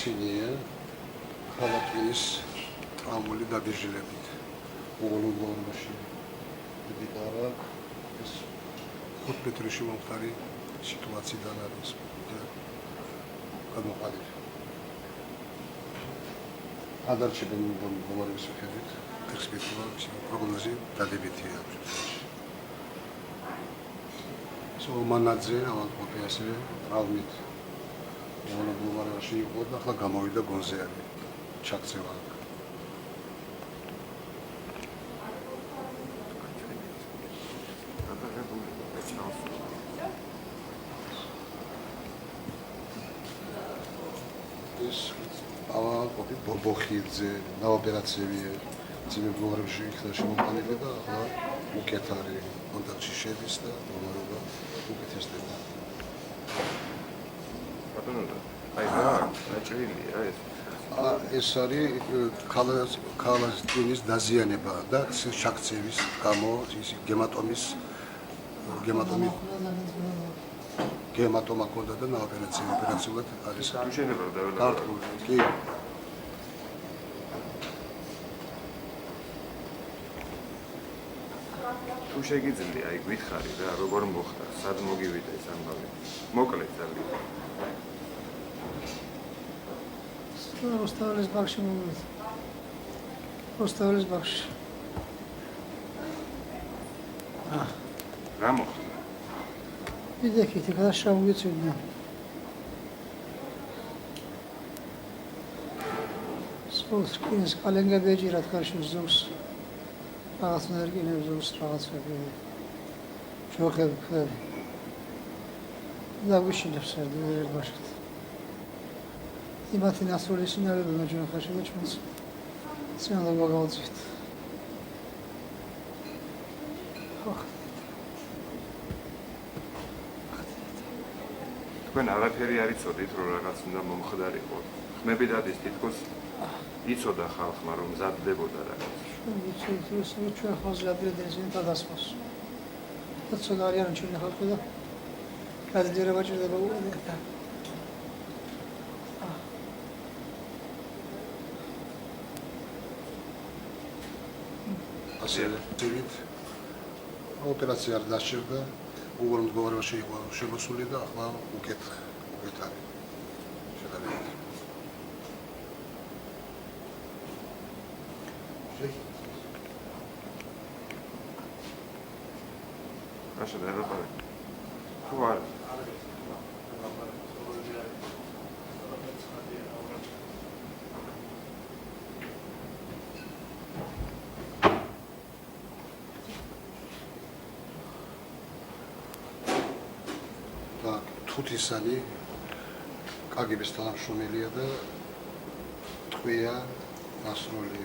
ისინია ქალაქის ტრამვული დაგეჟილებით. უგოლოდობაში დიდარა ეს 5 მეტრში მომხდარი სიტუაციიდან არის გამოყალიბ. ადარჩებენ მდგომარეობის მიხედვით პერსპექტივა პროგნოზი დადებითია. მანაძე ავადმყოფი ასევე რავმით მდგომარეობაში იყო და ახლა გამოვიდა გონზე არის ჩაქცევა. ეს ავადმყოფი ბობოხიძე ნაოპერაციებია ძიმე მდგომარეობაში იქნა შემოყალიბება და ახლა უკეთ არის კონტაქტში შედის და მდგომარეობა უკეთესდება. აი რა, აჭრილია ეს. ეს არის ქალას ტვინის დაზიანება და ჩაქცევის გამო ის გემატომა ჰქონდა და ოპერაციულად არის შენება გარტყული. კი. თუ შეგიძლია, აი გითხარი რა, როგორ მოხდა, სად მოგივიდა ეს ამბავი. მოკლედ ძალიან. როსტაველის ბაღში მოვიდა. როსტაველის ბაღში. რა მოხდა? ვიდექით, იქ შევუცვიდნენ. სპორტის კალენდარი ეჭირათ გარშემო ზომს. რაღაც ენერგიებს ზომს რაღაცები. ჩოხები. და ვიშინებს ერთ ბაშად. იმათი ნასრული სინარები მაჯონ ხარში მოჩმენს. სიანა გავაუწვით. თქვენ არაფერი არ იცოდით, რომ რაღაც უნდა მომხდარიყო. ხმები დადის თითქოს იცოდა ხალხმა, რომ მზადდებოდა რაღაც. ჩვენ ხალხს გადაედენს დადასვას. და ცოტა არიან ჩვენი ხალხი და გადაჯერება ჭირდება უყურებდა. ასევე ოპერაცია არ დასჭირდა, უგოლო მდგომარეობაში იყო შემოსული და ახლა უკეთ არის. შედარებით. რაშა დაერაპარე? თუ არ თუთისანი კაგების თანამშრომელია და ტყვია ასროლი